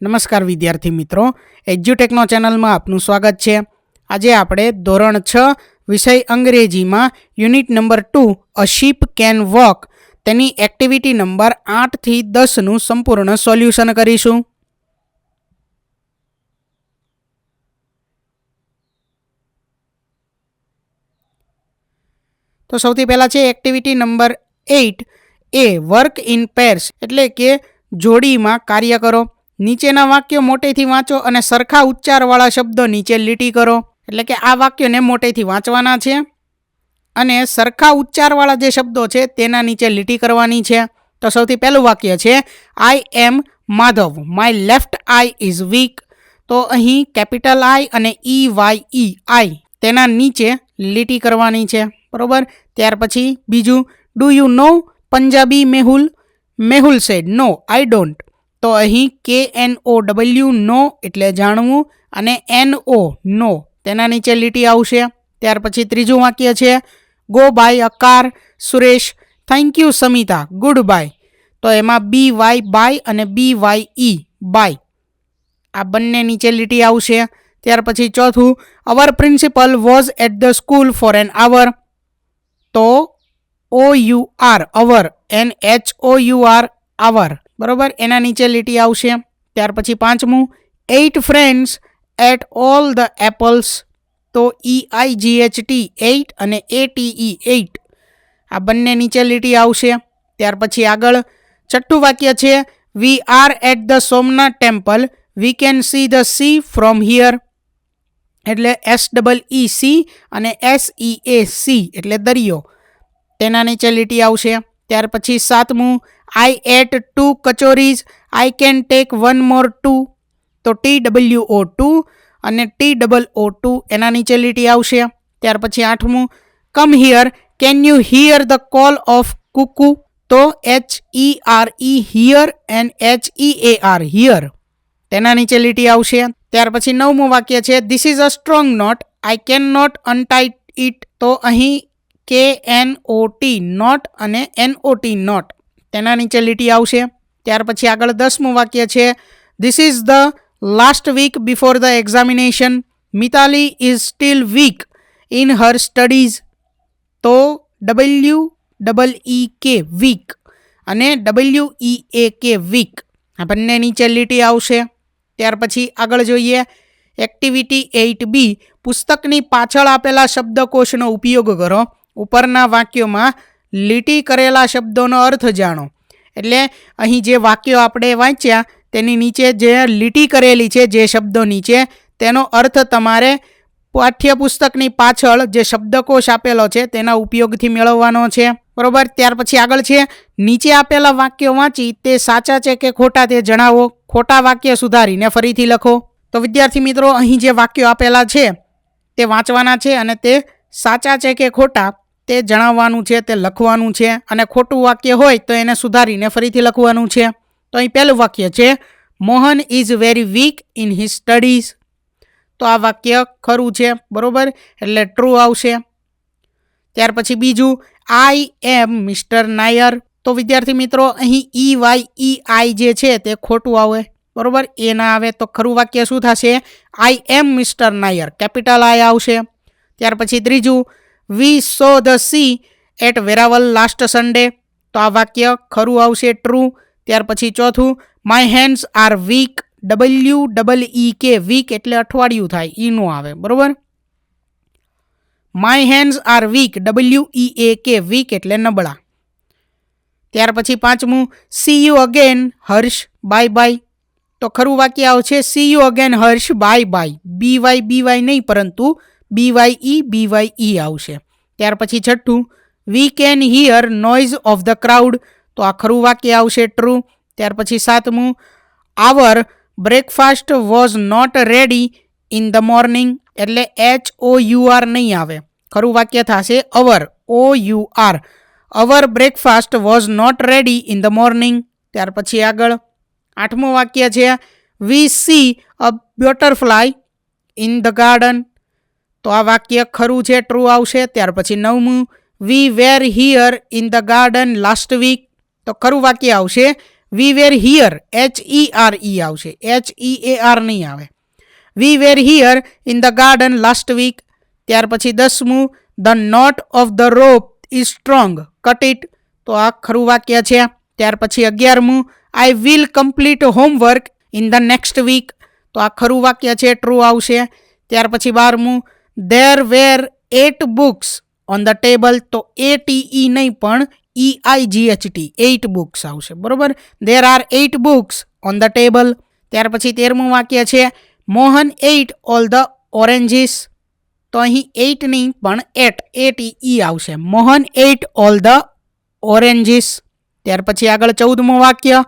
નમસ્કાર વિદ્યાર્થી મિત્રો, એજ્યુટેકનો ચેનલમાં આપનું સ્વાગત છે. આજે આપણે ધોરણ 6 વિષય અંગ્રેજીમાં unit number 2 a sheep can walk તેની એક્ટિવિટી નંબર 8 થી 10નું સંપૂર્ણ સોલ્યુશન કરીશું. તો સૌથી પહેલાં છે activity number 8 A work in pairs એટલે કે જોડીમાં કાર્ય કરો. નીચેના વાક્યો મોટેથી વાંચો અને સરખા ઉચ્ચારવાળા શબ્દો નીચે લીટી કરો. એટલે કે આ વાક્યોને મોટેથી વાંચવાના છે અને સરખા ઉચ્ચારવાળા જે શબ્દો છે તેના નીચે લીટી કરવાની છે. તો સૌથી પહેલું વાક્ય છે I am Madhav, my left eye is weak. તો અહીં કેપિટલ આઈ અને EYE આઈ તેના નીચે લીટી કરવાની છે, બરોબર. ત્યાર પછી બીજું, do you know Punjabi Mehul? Mehul said no I don't. તો અહીં KNOW નો એટલે જાણવું અને NO નો તેના નીચે લીટી આવશે. ત્યાર પછી ત્રીજું વાક્ય છે go by a car Suresh, thank you Samita, good bye. તો એમાં BY બાય અને BYE બાય આ બંને નીચે લીટી આવશે. ત્યાર પછી ચોથું, our principal was at the school for an hour. તો OUR અવર NHOUR આવર, બરોબર, એના નીચે લીટી આવશે. ત્યાર પછી પાંચમું, 8 friends ate all the apples. તો EIGHT 8 અને ATE 8 આ બંને નીચે લીટી આવશે. ત્યાર પછી આગળ છઠ્ઠું વાક્ય છે we are at the Somnath temple, we can see the sea from here. એટલે SEEC અને SEAC એટલે દરિયો, તેના નીચે લીટી આવશે. ત્યાર પછી સાતમું, આઈ એટ 2 કચોરીઝ, આઈ કેન ટેક 1 મોર 2. તો TWO2 અને TOO2 એના નીચે લીટી આવશે. ત્યાર પછી આઠમું, come here, can you hear the call of cuckoo. તો HERE here and HEAR hear તેના નીચે લીટી આવશે. ત્યાર પછી નવમું વાક્ય છે this is a strong knot, I can not untie it. તો અહીં KNOT નોટ અને NOT નોટ તેના નીચે લીટી આવશે. ત્યાર પછી આગળ 10મું વાક્ય છે this is the last week before the examination, Mitali is still weak in her studies. તો WEEK વીક અને WEAK વીક આ બંને નીચે લીટી આવશે. ત્યાર પછી આગળ જોઈએ એક્ટિવિટી 8B, પુસ્તકની પાછળ આપેલા શબ્દકોશનો ઉપયોગ કરો. ઉપરના વાક્યોમાં લીટી કરેલા શબ્દોનો અર્થ જાણો. એટલે અહીં જે વાક્યો આપણે વાંચ્યા તેની નીચે જે લીટી કરેલી છે જે શબ્દો નીચે, તેનો અર્થ તમારે પાઠ્યપુસ્તકની પાછળ જે શબ્દકોશ આપેલો છે તેના ઉપયોગથી મેળવવાનો છે, બરોબર. ત્યાર પછી આગળ છે નીચે આપેલા વાક્યો વાંચી તે સાચા છે કે ખોટા તે જણાવો. ખોટા વાક્ય સુધારીને ફરીથી લખો. તો વિદ્યાર્થી મિત્રો, અહીં જે વાક્યો આપેલા છે તે વાંચવાના છે અને તે સાચા છે કે ખોટા તે જણાવવાનું છે, તે લખવાનું છે. અને ખોટું વાક્ય હોય તો એને સુધારીને ફરીથી લખવાનું છે. તો અહીં પહેલું વાક્ય છે Mohan is very weak in his studies. તો આ વાક્ય ખરું છે, બરોબર, એટલે ટ્રુ આવશે. ત્યાર પછી બીજું, આઈ એમ મિસ્ટર નાયર. તો વિદ્યાર્થી મિત્રો, અહીં EYEI જે છે તે ખોટું આવે, બરોબર, એ ના આવે. તો ખરું વાક્ય શું થશે? I am mister Nair, capital I આવશે. ત્યાર પછી ત્રીજું, we saw the sea at Veraval last Sunday. તો આ વાક્ય ખરું આવશે, ટ્રુ. ત્યાર પછી ચોથું, my hands are week, WEEK week એટલે અઠવાડિયું થાય, ઈ નો આવે, બરોબર. My hands are weak, WEAK weak એટલે નબળા. ત્યાર પછી પાંચમું, see you again Harsh, bye bye. તો ખરું વાક્ય આવશે see you again Harsh, bye by. BY નહીં પરંતુ BYE આવશે. ત્યાર પછી છઠ્ઠું, we can hear noise of the crowd. તો આ ખરું વાક્ય આવશે, ટ્રુ. ત્યાર પછી સાતમું, our breakfast was not ready in the morning. એટલે HOUR નહીં આવે, ખરું વાક્ય થશે our, OUR. Our breakfast was not ready in the morning. ત્યાર પછી આગળ આઠમું વાક્ય છે we see a butterfly in the garden. તો આ વાક્ય ખરું છે, ટ્રુ આવશે. ત્યાર પછી નવમું, we were here in the garden last week. તો ખરું વાક્ય આવશે વી વેર હિયર, HERE આવશે, HEAR નહીં આવે. We were here in the garden last week. ત્યાર પછી 10મું, the knot of the rope is strong, cut it. તો આ ખરું વાક્ય છે. ત્યાર પછી 11મું, I will complete homework in the next week. તો આ ખરું વાક્ય છે, ટ્રુ આવશે. ત્યાર પછી 12મું, there were 8 books on the table. તો ATE નહીં પણ EIGHT, 8 બુક્સ આવશે, બરોબર. There are 8 books on the table. ત્યાર પછી 13મું વાક્ય છે, Mohan ate all the oranges. તો અહીં 8 નહીં પણ 8 ATE આવશે, Mohan ate all the oranges. ત્યાર પછી આગળ 14મું વાક્ય,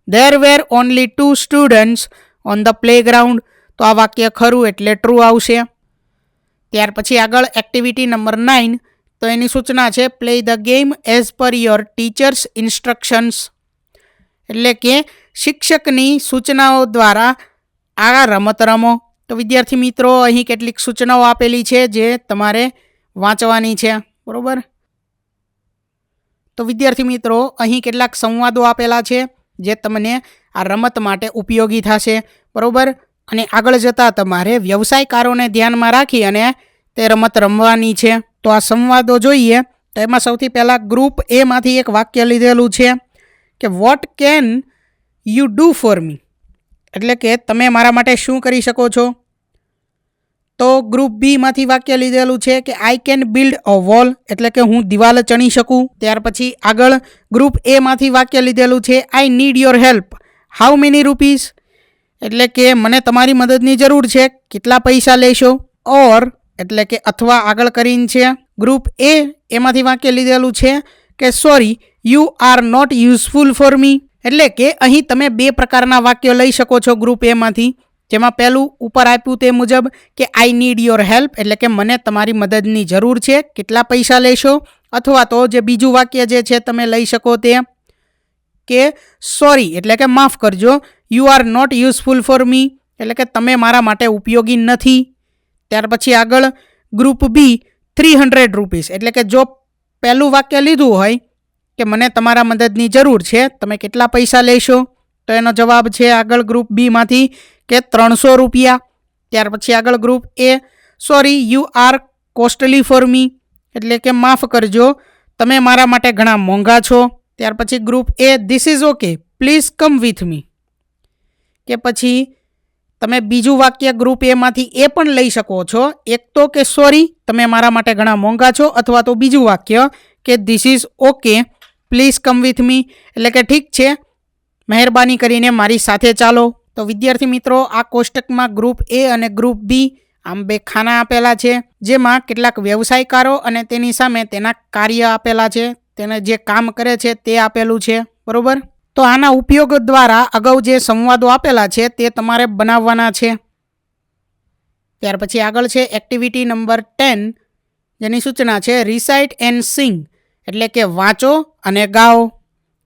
there were only 2 students on the playground. તો આ વાક્ય ખરું એટલે ટ્રુ આવશે. ત્યાર પછી આગળ એક્ટિવિટી નંબર 9, તો એની સૂચના છે, play the game as per your teachers instructions. એટલે કે શિક્ષકની સૂચનાઓ દ્વારા આ રમત રમો. તો વિદ્યાર્થી મિત્રો, અહીં કેટલીક સૂચનાઓ આપેલી છે જે તમારે વાંચવાની છે, બરોબર. તો વિદ્યાર્થી મિત્રો, અહીં કેટલાક સંવાદો આપેલા છે જે તમને આ રમત માટે ઉપયોગી થશે, બરોબર. અને આગળ જતાં તમારે વ્યવસાયકારોને ધ્યાનમાં રાખી અને તે રમત રમવાની છે. તો આ સંવાદો જોઈએ તો એમાં સૌથી પહેલાં ગ્રુપ એમાંથી એક વાક્ય લીધેલું છે કે what can you do four me, એટલે કે તમે મારા માટે શું કરી શકો છો. તો ગ્રુપ બીમાંથી વાક્ય લીધેલું છે કે I can build a wall, એટલે કે હું દિવાલ ચણી શકું. ત્યાર પછી આગળ ગ્રુપ એમાંથી વાક્ય લીધેલું છે I need your help, how many rupees, એટલે કે મને તમારી મદદની જરૂર છે, કેટલા પૈસા લેશો. ઓર એટલે કે અથવા આગળ કરીને છે. ગ્રુપ એમાંથી વાક્ય લીધેલું છે કે sorry you are not useful for me, એટલે કે અહીં તમે 2 પ્રકારના વાક્યો લઈ શકો છો ગ્રુપ એમાંથી. જેમાં પહેલું ઉપર આપ્યું તે મુજબ કે આઈ નીડ યોર હેલ્પ, એટલે કે મને તમારી મદદની જરૂર છે, કેટલા પૈસા લેશો. અથવા તો જે બીજું વાક્ય જે છે તમે લઈ શકો તે કે સોરી એટલે કે માફ કરજો, you are not useful for me, એટલે કે તમે મારા માટે ઉપયોગી નથી. ત્યાર પછી આગળ ગ્રુપ બી 300 રૂપીસ, એટલે કે જો પહેલું વાક્ય લીધું હોય કે મને તમારા મદદની જરૂર છે, તમે કેટલા પૈસા લેશો, તો એનો જવાબ છે આગળ ગ્રુપ બીમાંથી કે 300 રૂપિયા. ત્યાર પછી આગળ group A, sorry you R costly four me, એટલે કે માફ કરજો તમે મારા માટે ઘણા મોંઘા છો. ત્યાર પછી group A, this is okay please come with me, કે પછી તમે બીજું વાક્ય ગ્રુપ એમાંથી એ પણ લઈ શકો છો, એક તો કે સોરી તમે મારા માટે ઘણા મોંઘા છો, અથવા તો બીજું વાક્ય કે this is okay please come with me, એટલે કે ઠીક છે મહેરબાની કરીને મારી સાથે ચાલો. તો વિદ્યાર્થી મિત્રો, આ કોષ્ટકમાં ગ્રુપ એ અને ગ્રુપ બી આમ 2 ખાના આપેલા છે, જેમાં કેટલાક વ્યવસાયકારો અને તેની સામે તેના કાર્ય આપેલા છે, તેને જે કામ કરે છે તે આપેલું છે, બરોબર. તો આના ઉપયોગ દ્વારા અગાઉ જે સંવાદો આપેલા છે તે તમારે બનાવવાના છે. ત્યાર પછી આગળ છે એક્ટિવિટી નંબર 10, જેની સૂચના છે રિસાઇટ એન્ડ સિંગ, એટલે કે વાંચો અને ગાઓ.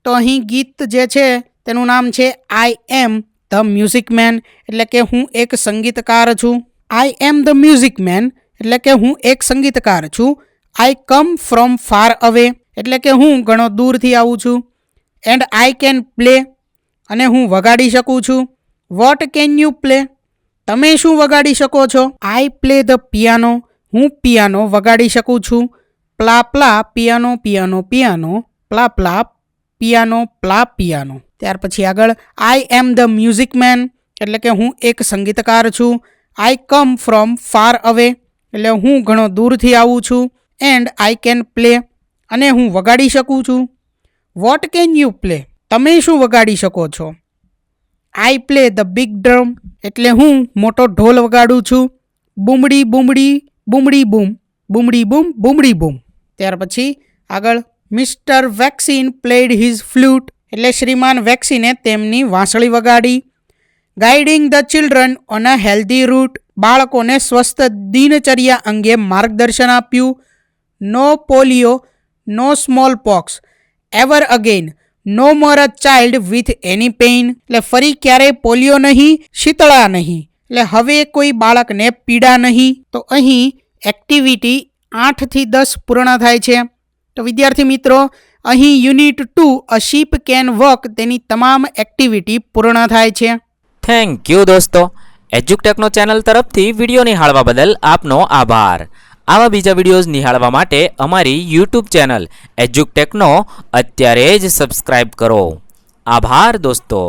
તો અહીં ગીત જે છે તેનું નામ છે I am the music man, એટલે કે હું એક સંગીતકાર છું. આઈ એમ ધ મ્યુઝિક મેન, એટલે કે હું એક સંગીતકાર છું. આઈ કમ ફ્રોમ ફાર અવે, એટલે કે હું ઘણો દૂરથી આવું છું. એન્ડ આઈ કેન પ્લે, અને હું વગાડી શકું છું. વોટ કેન યુ પ્લે, તમે શું વગાડી શકો છો. આઈ પ્લે ધ પિયાનો, હું પિયાનો વગાડી શકું છું. પ્લા પ્લા પિયાનો પિયાનો પિયાનો, પ્લા પ્લા પિયાનો પ્લા પિયાનો. ત્યાર પછી આગળ I am the music man, એટલે કે હું એક સંગીતકાર છું. આઈ કમ ફ્રોમ ફાર અવે, એટલે હું ઘણો દૂરથી આવું છું. એન્ડ આઈ કેન પ્લે, અને હું વગાડી શકું છું. વોટ કેન યુ પ્લે, તમે શું વગાડી શકો છો. I play the big drum, એટલે હું મોટો ઢોલ વગાડું છું. બુમડી બુમડી બુમડી બૂમ, બુમડી બૂમ બુમડી બૂમ. ત્યાર પછી આગળ Mister Vaccine played his flute, એટલે શ્રીમાન વેક્સિને તેમની વાંસળી વગાડી. Guiding the children on a healthy route, બાળકોને સ્વસ્થ દિનચર્યા અંગે માર્ગદર્શન આપ્યું. No polio, no smallpox, ever again, no more a child with any pain, એટલે ફરી ક્યારેય પોલિયો નહીં, શીતળા નહીં, એટલે હવે કોઈ બાળકને પીડા નહીં. તો અહીં એક્ટિવિટી 8 થી 10 પૂર્ણ થાય છે. તો વિદ્યાર્થી મિત્રો, અહીં unit 2 a sheep can walk તેની તમામ એક્ટિવિટી પૂર્ણ થાય છે. થેન્ક યુ દોસ્તો. એજ્યુકટેકનો ચેનલ તરફથી વિડીયો નિહાળવા બદલ આપનો આભાર. આવા બીજા વિડીયોઝ નિહાળવા માટે અમારી યુટ્યુબ ચેનલ એજ્યુકટેકનો અત્યારે જ સબસ્ક્રાઇબ કરો. આભાર દોસ્તો.